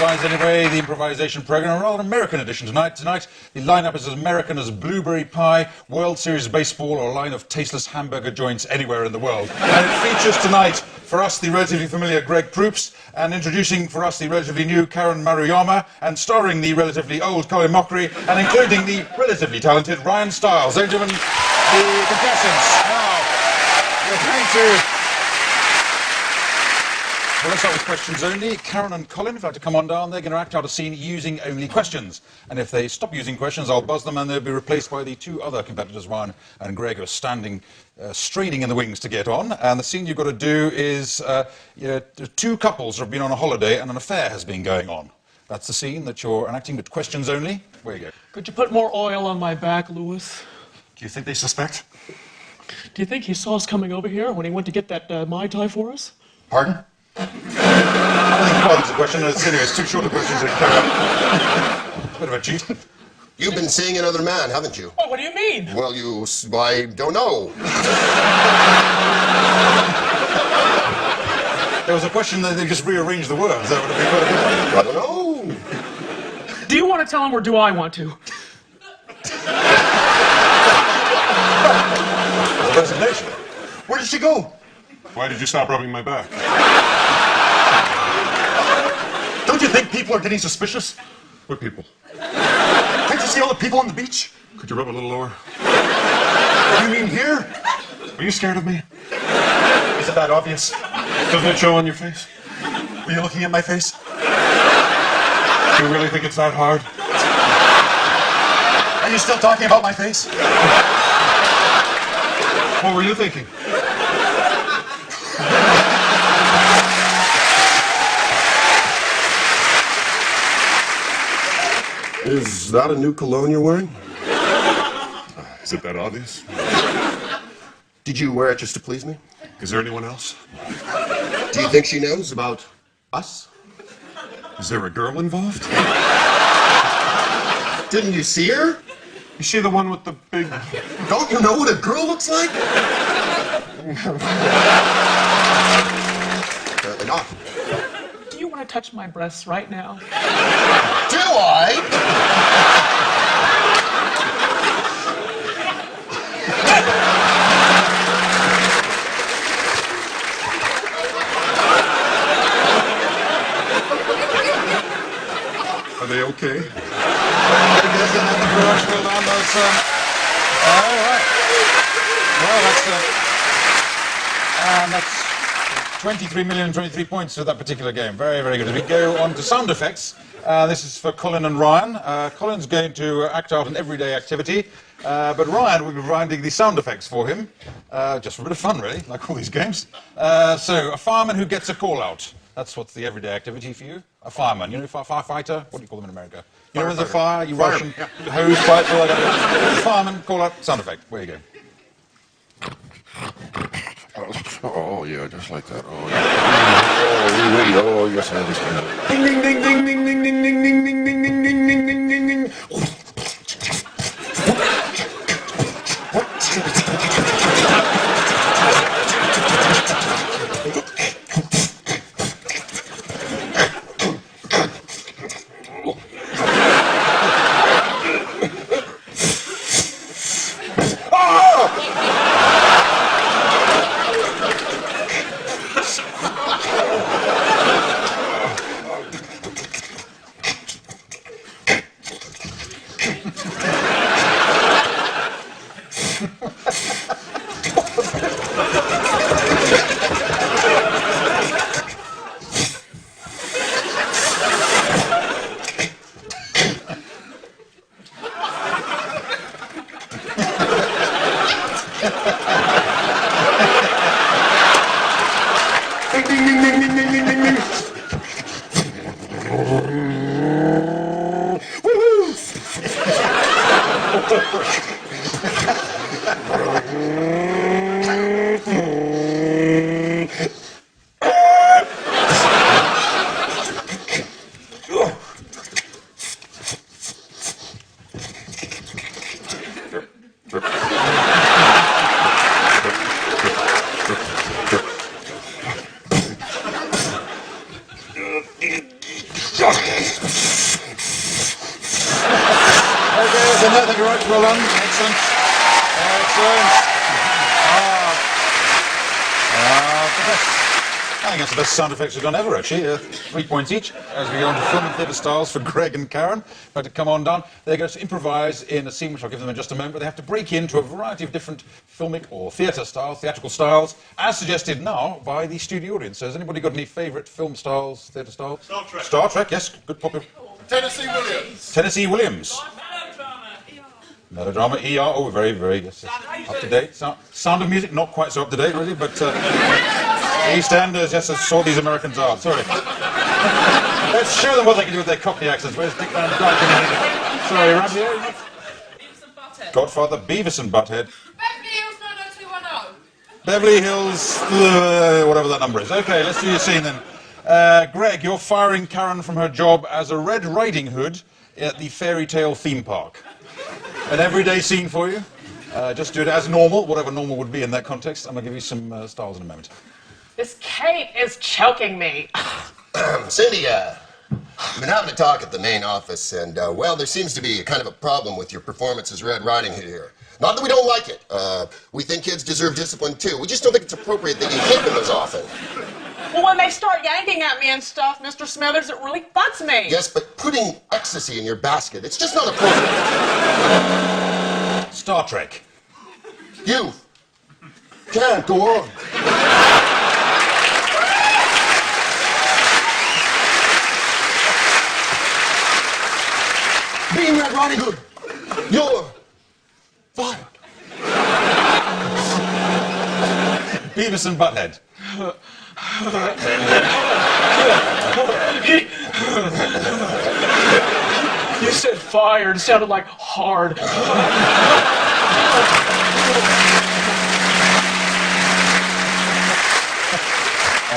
Guys Anyway, the improvisation program, a rather American edition tonight. Tonight, the lineup is as American as blueberry pie, World Series baseball, or a line of tasteless hamburger joints anywhere in the world. And it features tonight, for us, the relatively familiar Greg Proops, and introducing for us the relatively new Karen Maruyama, and starring the relatively old Colin Mockery, and including the relatively talented Ryan Stiles. Ladies and gentlemen, the contestants. Now, we're going to... Well, let's start with questions only. Karen and Colin, if you'd like to come on down, they're going to act out a scene using only questions. And if they stop using questions, I'll buzz them and they'll be replaced by the two other competitors, Ryan and Greg, who are standing, straining in the wings to get on. And the scene you've got to do is two couples have been on a holiday and an affair has been going on. That's the scene that you're enacting with questions only. Where you go. Could you put more oil on my back, Lewis? Do you think they suspect? Do you think he saw us coming over here when he went to get that Mai Tai for us? Pardon? I don't think it bothers the question. Anyway, it's too short a question to carry out. Bit of a cheat. You've been seeing another man, haven't you? Oh, what do you mean? Well, I don't know. There was a question that they just rearranged the words. That would have been quite a good one. I don't know. Do you want to tell him or do I want to? Resignation. Where did she go? Why did you stop rubbing my back? Don't you think people are getting suspicious? What people? Can't you see all the people on the beach? Could you rub a little lower? You mean here? Are you scared of me? Is it that obvious? Doesn't it show on your face? Are you looking at my face? Do you really think it's that hard? Are you still talking about my face? What were you thinking? Is that a new cologne you're wearing? Is it that obvious? Did you wear it just to please me? Is there anyone else? Do you think she knows about us? Is there a girl involved? Didn't you see her? Is she the one with the big... Don't you know what a girl looks like? Apparently not. Do you want to touch my breasts right now? Do I? Are they okay? That's 23 points for that particular game. Very, very good. We go on to sound effects. This is for Colin and Ryan. Colin's going to act out an everyday activity, but Ryan will be providing the sound effects for him, just for a bit of fun, really, like all these games. So, a fireman who gets a call out. That's what's the everyday activity for you. A fireman, you know, firefighter. What do you call them in America? You know, when there's a fire, you rush and hose pipe. Fireman, call out, sound effect. Where you go. Oh, yeah, just like that. Oh, yeah. Oh, wait. Oh, yes, I understand. Ding, ding, ding, ding, ding, ding, ding, ding, ding, ding, ding, ding, ding, ding, ding, ding. Ding, ding, ding, ding, ding, ding, ding, ding, ding. Woo-hoo! well done. Excellent. Excellent. I think that's the best sound effects we've done ever, actually. 3 points each as we go on to film and theatre styles for Greg and Karen. About to come on down. They're going to improvise in a scene which I'll give them in just a moment, but they have to break into a variety of different filmic or theatre styles, theatrical styles, as suggested now by the studio audience. So has anybody got any favourite film styles, theatre styles? Star Trek. Star Trek, yes. Good popular. Tennessee Williams. Tennessee Williams. Melodrama, ER, oh, very, very, yes, up to date. Sound of Music, not quite so up to date, really, but EastEnders, yes, that's all these Americans are. Sorry. Let's show them what they can do with their Cockney accents. Where's Dick Van Dyke? Sorry, around here. Beavis and Butthead. Godfather, Beavis and Butthead. Beverly Hills 90210. Beverly Hills, whatever that number is. Okay, let's do your scene then. Greg, you're firing Karen from her job as a Red Riding Hood at the fairy tale theme park. An everyday scene for you. Just do it as normal, whatever normal would be in that context. I'm going to give you some styles in a moment. This Kate is choking me. Cindy, I've been having a talk at the main office, and, well, there seems to be a kind of a problem with your performance as Red Riding Hood here. Not that we don't like it. We think kids deserve discipline, too. We just don't think it's appropriate that you hit them as often. Well, when they start yanking at me and stuff, Mr. Smithers, it really fucks me. Yes, but putting ecstasy in your basket, it's just not appropriate. Star Trek. You can't go on. Being Red Riding Hood, you're fired. Beavis and Butthead. You said fired. It sounded like hard. All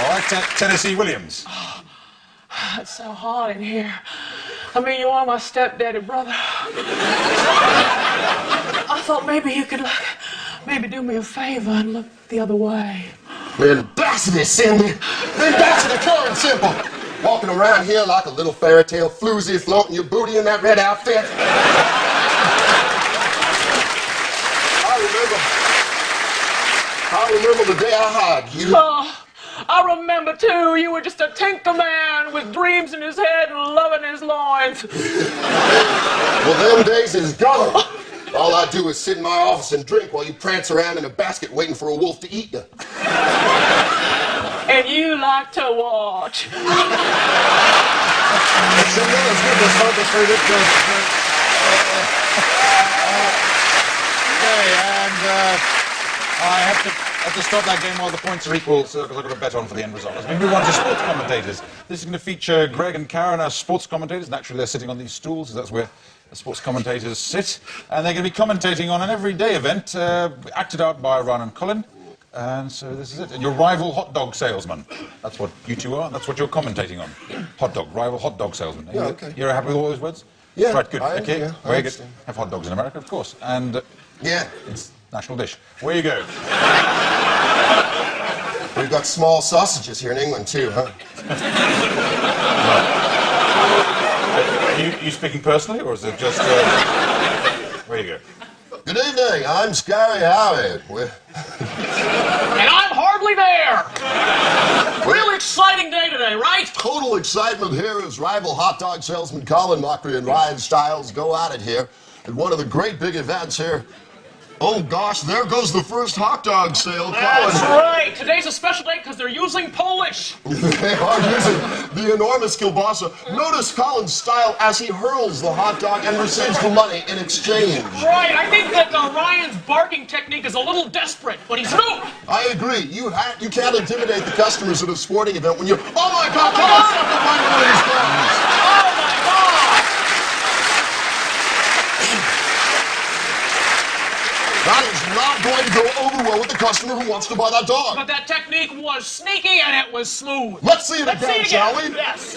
right, Tennessee Williams. It's so hot in here. I mean, you are my stepdaddy brother. I thought maybe you could maybe do me a favor and look the other way. Ambassador, Cindy. Ambassador, pure and simple. Walking around here like a little fairy tale floozy floating your booty in that red outfit. I remember the day I hired you. Oh, I remember too. You were just a tinker man with dreams in his head and love in his loins. Well, them days is gone. All I do is sit in my office and drink while you prance around in a basket waiting for a wolf to eat you. And you like to watch. Okay, and I have to stop that game while the points are equal, because I've got a bet on for the end result. As we move on to sports commentators, this is going to feature Greg and Karen as sports commentators. Naturally, they're sitting on these stools, so that's where the sports commentators sit. And they're going to be commentating on an everyday event acted out by Ryan and Colin. And so this is it. And your rival hot dog salesman. That's what you two are. That's what you're commentating on. Hot dog, rival hot dog salesman. Yeah, okay. You're happy with all those words? Yeah. Right, good. Okay. Yeah, Where you understand. have hot dogs in America, of course. And Yeah. it's national dish. Where you go? We've got small sausages here in England, too, huh? You speaking personally, or is it just... where you go? Good evening, I'm Scary Howard. And I'm hardly there. Real exciting day today, right? Total excitement here as rival hot dog salesman Colin Mockery and Ryan Stiles go at it here at one of the great big events here. Oh gosh, there goes the first hot dog sale, That's Colin. right. Today's a special day because they're using Polish. They are using the enormous kielbasa. Notice Colin's style as he hurls the hot dog and receives the money in exchange. Right. I think that Ryan's barking technique is a little desperate, but he's new. I agree. You can't intimidate the customers at a sporting event when you're, oh my God, come on, stop the money with these guys. Oh my God. That is not going to go over well with the customer who wants to buy that dog. But that technique was sneaky and it was smooth. Let's see it Let's again, see it shall again. we? Yes.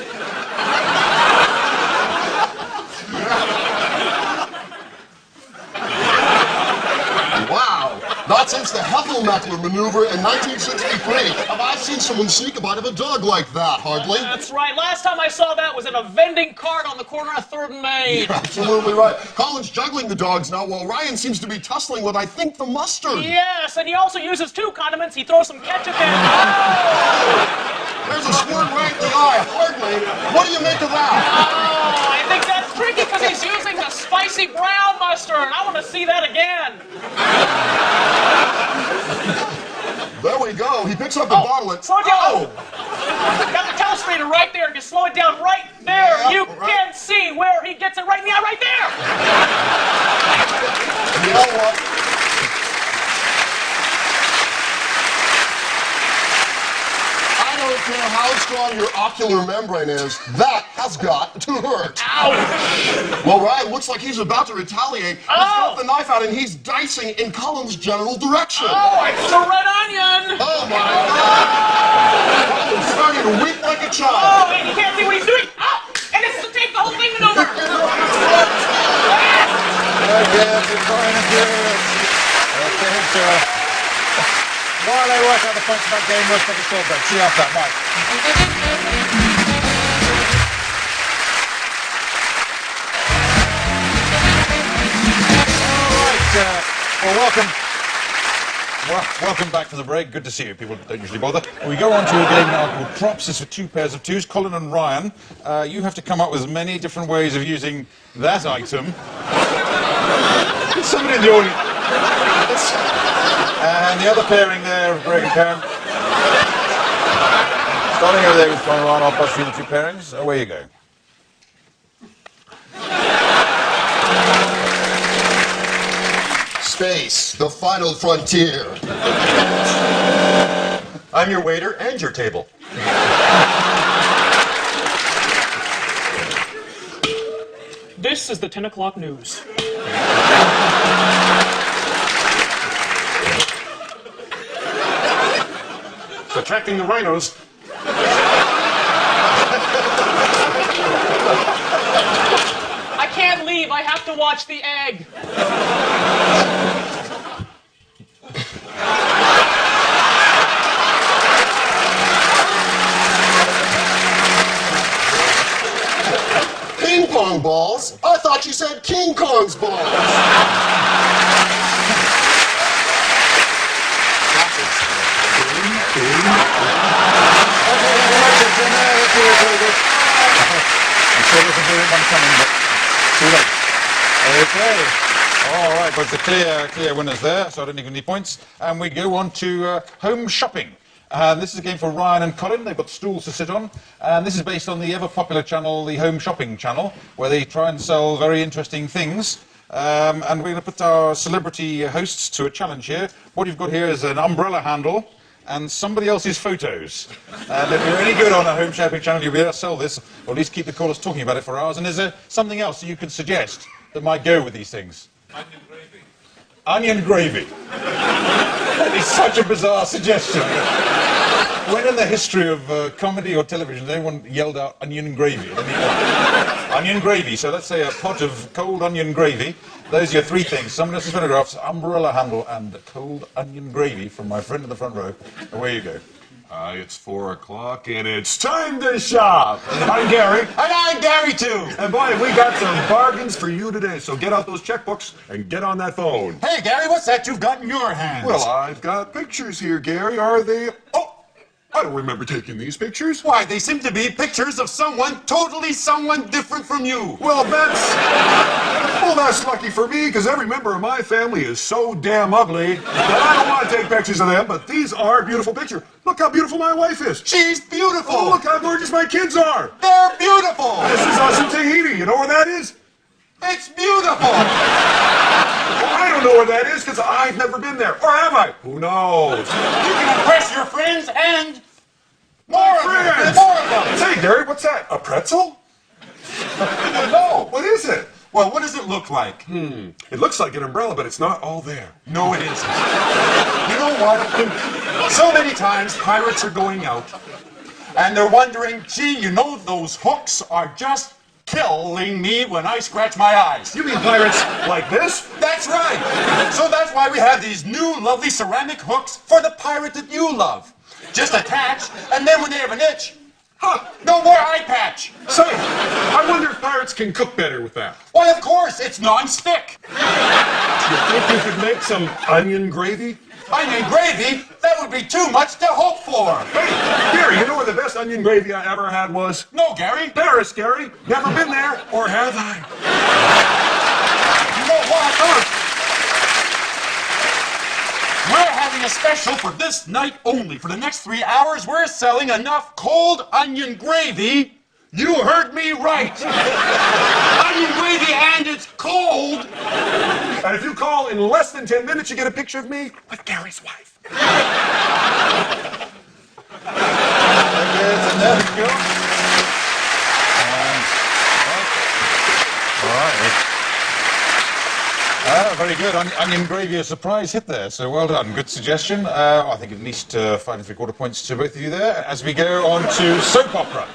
Wow. Not since the Heffelmeckler maneuver in 1963 have I seen someone sneak a bite of a dog like that, hardly. That's right. Last time I saw that was in a vending cart on the corner of 3rd and Main. You're absolutely right. Colin's juggling the dogs now, while Ryan seems to be tussling with, I think, the mustard. Yes, and he also uses 2 condiments. He throws some ketchup in. There's a squirt right in the eye, hardly. What do you make of that? Oh, I think that's tricky because he's using the spicy brown mustard. I want to see that again. There we go. He picks up the bottle and... Slow it down. Got the telestrator right there. If you slow it down right there, Yeah, you right. can see where he gets it right in the eye, right there. You know what? I don't care how strong your ocular membrane is, that has got to hurt. Ouch. Well, Ryan looks like he's about to retaliate. He's got Oh. the knife out and he's dicing in Colin's general direction. Oh, it's a red onion. Oh, my God! Colin's starting to weep like a child. Oh, and you can't see what he's doing. Oh, and it's to take the whole thing maneuver. Again, it's Ryan and Furious. Okay, so while they work out the points of that game, we'll take a short break. See you after that. Bye. Welcome back from the break. Good to see you. People don't usually bother. We go on to a game now called Props. This is for 2 pairs of 2s. Colin and Ryan, you have to come up with many different ways of using that item. Somebody in the audience. And the other pairing there of Greg and Karen. Starting over there with Colin and Ryan, I'll pass you the 2 pairings. Away you go. Space, the final frontier. I'm your waiter and your table. This is the 10 o'clock news. Attracting the rhinos. I can't leave. I have to watch the egg. Ping pong balls? I thought you said King Kong's balls. I'm sure there's a brilliant one coming, but too late. Okay. All right, but the clear winners there, so I don't even need points. And we go on to home shopping. This is a game for Ryan and Colin. They've got stools to sit on. And this is based on the ever-popular channel, the Home Shopping Channel, where they try and sell very interesting things. And we're going to put our celebrity hosts to a challenge here. What you've got here is an umbrella handle and somebody else's photos. And if you're any good on a Home Shopping Channel, you'll be able to sell this, or at least keep the callers talking about it for hours. And is there something else that you could suggest that might go with these things? Onion gravy. It's such a bizarre suggestion. When in the history of comedy or television, has anyone yelled out onion gravy? Onion gravy. So let's say a pot of cold onion gravy. Those are your 3 things. Someone else's photographs, umbrella handle, and cold onion gravy from my friend in the front row. Away you go. It's 4 o'clock and it's time to shop. I'm Gary. And I'm Gary too. And boy, we got some bargains for you today. So get out those checkbooks and get on that phone. Hey Gary, what's that you've got in your hands? Well, I've got pictures here, Gary. Are they... Oh, I don't remember taking these pictures. why, they seem to be pictures of someone different from you. Well, that's lucky for me, because every member of my family is so damn ugly that I don't want to take pictures of them, but these are beautiful pictures. Look how beautiful my wife is. She's beautiful. Oh, look how gorgeous my kids are. They're beautiful. This is us in Tahiti. You know where that is? It's beautiful. Well, I don't know where that is, because I've never been there. Or have I? Who knows? You can impress your friends and more of them. Friends. More of them. Say, Gary, what's that? A pretzel? No. What is it? Well, what does it look like? It looks like an umbrella, but it's not all there. No, it isn't. You know what? So many times pirates are going out and they're wondering, gee, you know, those hooks are just killing me when I scratch my eyes. You mean pirates like this? That's right. So that's why we have these new lovely ceramic hooks for the pirate that you love. Just attach, and then when they have an itch, no more eye patch. Say, I wonder if pirates can cook better with that. Why, of course, it's non-stick. You think you could make some onion gravy? Onion gravy? That would be too much to hope for. Hey, Gary, you know where the best onion gravy I ever had was? No, Gary. Paris, Gary. Never been there, or have I? You know what? We're having a special for this night only. For the next 3 hours, we're selling enough cold onion gravy. You heard me right. Onion gravy, and it's cold. And if you call in less than 10 minutes, you get a picture of me with Gary's wife. And there we go. All right. Very good. Onion gravy, a surprise hit there. So well done. Good suggestion. I think at least 5 3/4 points to both of you there. As we go on to soap opera.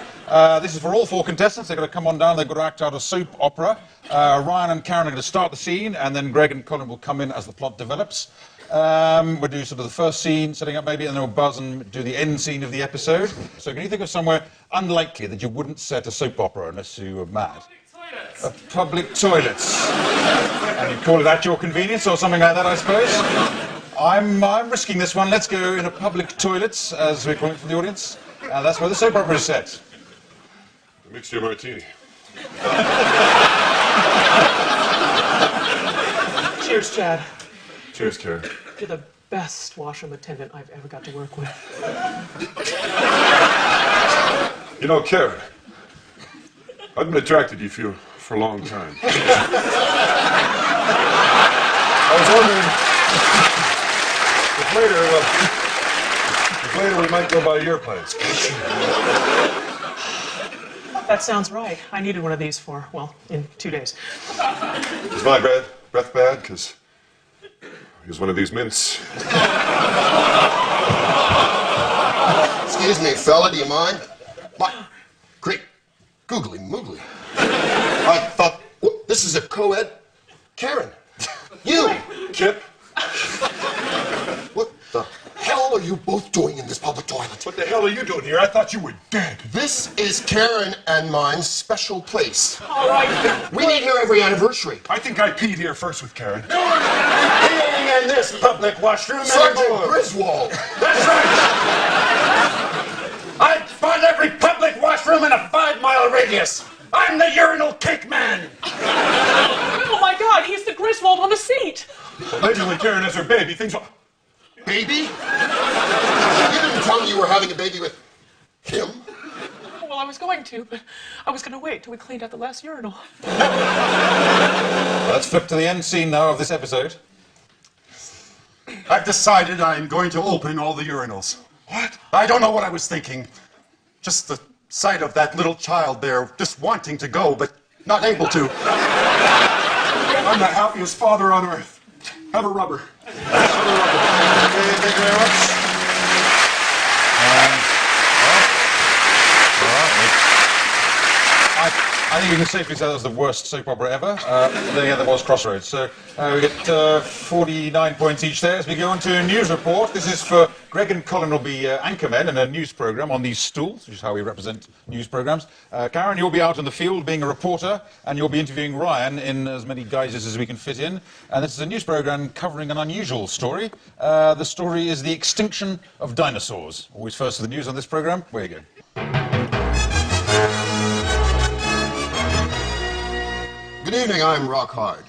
This is for all 4 contestants. They've got to come on down. They've got to act out a soap opera. Ryan and Karen are going to start the scene, and then Greg and Colin will come in as the plot develops. We'll do sort of the first scene, setting up maybe, and then we'll buzz and do the end scene of the episode. So can you think of somewhere unlikely that you wouldn't set a soap opera unless you were mad? Public toilets. And you call it at your convenience or something like that, I suppose? I'm risking this one. Let's go in a public toilets, as we're calling it for the audience. That's where the soap opera is set. Mixture martini. Cheers, Chad. Cheers, Karen. You're the best washroom attendant I've ever got to work with. You know, Karen, I've been attracted to you for a long time. I was wondering if later we might go by your place. That sounds right. I needed one of these in 2 days. Is my breath bad? Because here's one of these mints. Excuse me, fella, do you mind? What? Great. Googly moogly. I thought, this is a co-ed? Karen, you! Kip, What the hell are you both doing in this public toilet? what the hell are you doing here? I thought you were dead. This is Karen and mine's special place. All right. We meet here every anniversary. I think I peed here first with Karen. Peeing in this public washroom Sergeant anymore. Griswold. That's right. I find every public washroom in a 5-mile radius. I'm the urinal cake man. Oh my God, he's the Griswold on the seat. Allegedly, Karen has her baby. Things are... Baby? You didn't tell me you were having a baby with him? Well, I was going to, but I was going to wait till we cleaned out the last urinal. Let's flip to the end scene now of this episode. I've decided I'm going to open all the urinals. What? I don't know what I was thinking. Just the sight of that little child there, just wanting to go, but not able to. I'm the happiest father on earth. Have a rubber. Okay, thank you very much. I think we can safely say that was the worst soap opera ever. Then again, there was Crossroads. So we get 49 points each there. As we go on to news report, this is for Greg and Colin will be anchormen in a news programme on these stools, which is how we represent news programmes. Karen, you'll be out in the field being a reporter, and you'll be interviewing Ryan in as many guises as we can fit in. And this is a news programme covering an unusual story. The story is the extinction of dinosaurs. Always first to the news on this programme. Where you go. Good evening, I'm Rock Hard.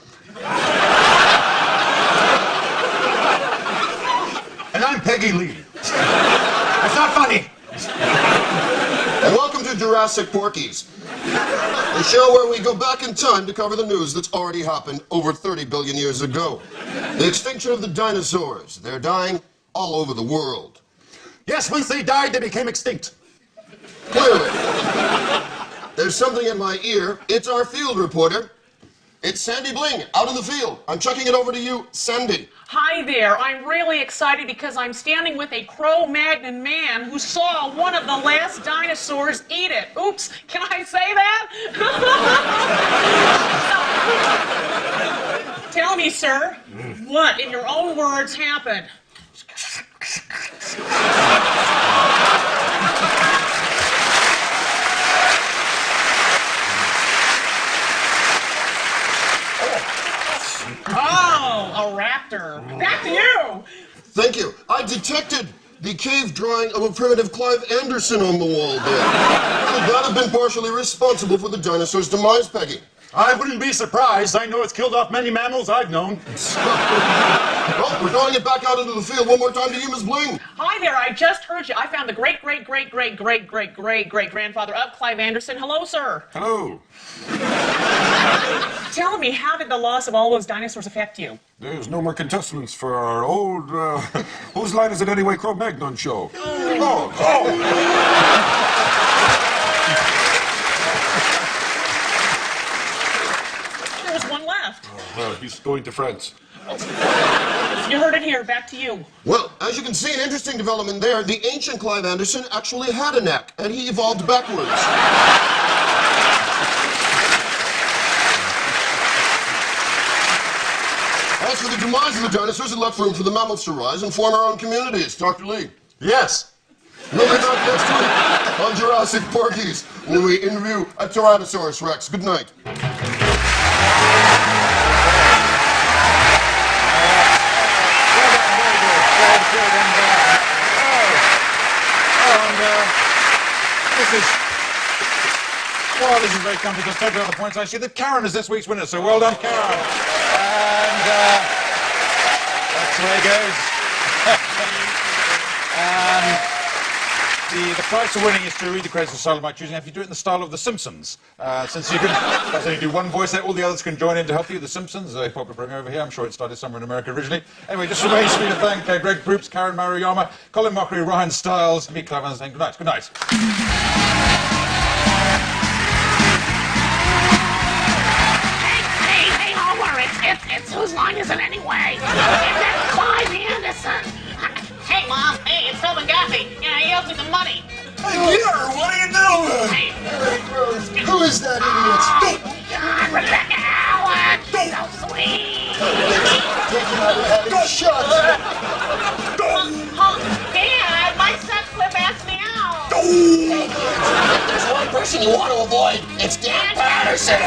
And I'm Peggy Lee. It's not funny. And welcome to Jurassic Porkies, the show where we go back in time to cover the news that's already happened over 30 billion years ago. The extinction of the dinosaurs. They're dying all over the world. Yes, once they died, they became extinct. Clearly. There's something in my ear. It's our field reporter, It's Sandy Bling, out in the field. I'm chucking it over to you, Sandy. Hi there. I'm really excited because I'm standing with a Cro-Magnon man who saw one of the last dinosaurs eat it. Oops, can I say that? Tell me, sir, what, in your own words, happened? Oh, a raptor. Back to you. Thank you. I detected the cave drawing of a primitive Clive Anderson on the wall there. Could that have been partially responsible for the dinosaur's demise, Peggy? I wouldn't be surprised. I know it's killed off many mammals I've known. Well, we're throwing it back out into the field one more time to you, Miss Bling. Hi there. I just heard you. I found the great-great-great-great-great-great-great-grandfather of Clive Anderson. Hello, sir. Hello. Tell me, how did the loss of all those dinosaurs affect you? There's no more contestants for our old, whose line is it anyway, Cro-Magnon show. Oh. There's one left. Well, he's going to France. You heard it here. Back to you. Well, as you can see, an interesting development there. The ancient Clive Anderson actually had a neck, and he evolved backwards. As for the demise of the dinosaurs, it left room for the mammals to rise and form our own communities. Dr. Lee. Yes. We'll be back next week on Jurassic Porkies, when we interview a Tyrannosaurus Rex. Good night. This is very comfy. Just take out the points. I see that Karen is this week's winner, so well done, Karen. And that's the way it goes. And the prize for winning is to read the credits of style by choosing. If you do it in the style of The Simpsons, since you can, so you do one voice there, all the others can join in to help you. The Simpsons, a popular program over here. I'm sure it started somewhere in America originally. Anyway, just remains for me to thank Greg Proops, Karen Maruyama, Colin Mockery, Ryan Stiles, me, Clive Anderson, saying good night. Good night. Hey, Homer, it's whose line is it anyway? It's Clive Anderson. Hey, Mom. Hey, it's Phil McGuffey. Yeah, he owes me some money. Hey, Gear, what are you doing? Hey, Who is that idiot? God, Rebecca Allen, so sweet. Taking out her head and shut. Dad, my son Cliff asked me out. There's one person you want to avoid. It's Dan Patterson.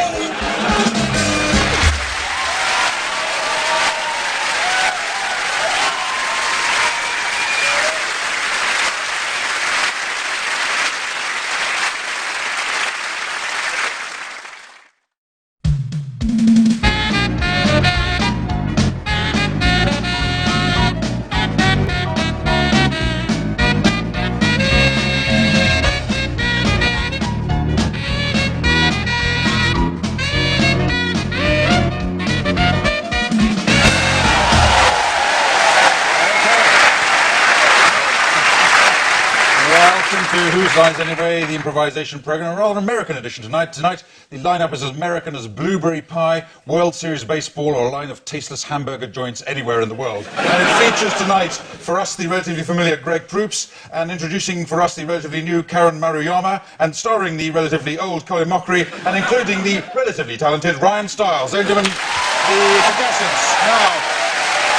Whose Lines Anyway, the improvisation program, a rather American edition tonight. Tonight, the lineup is as American as blueberry pie, World Series baseball, or a line of tasteless hamburger joints anywhere in the world. And it features tonight, for us, the relatively familiar Greg Proops, and introducing for us the relatively new Karen Maruyama, and starring the relatively old Colin Mockery, and including the relatively talented Ryan Stiles. Ladies and gentlemen, the contestants. Now,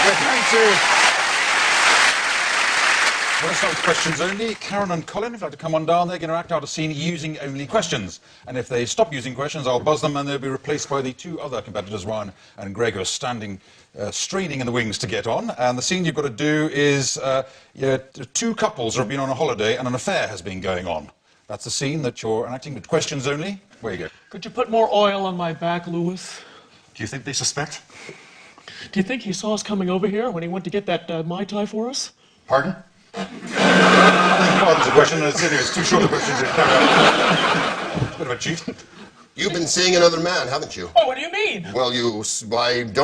we're going to... We're going to start with questions only. Karen and Colin, if you'd like to come on down, they're going to act out a scene using only questions. And if they stop using questions, I'll buzz them and they'll be replaced by the two other competitors, Ryan and Greg, who are standing, straining in the wings to get on. And the scene you've got to do is two couples have been on a holiday and an affair has been going on. That's the scene that you're enacting with questions only. Where you go. Could you put more oil on my back, Lewis? Do you think they suspect? Do you think he saw us coming over here when he went to get that Mai Tai for us? Pardon? Pardon's a question, and it's too short a question to carry on. Bit of a cheat. You've been seeing another man, haven't you? Oh, what do you mean? Well, I don't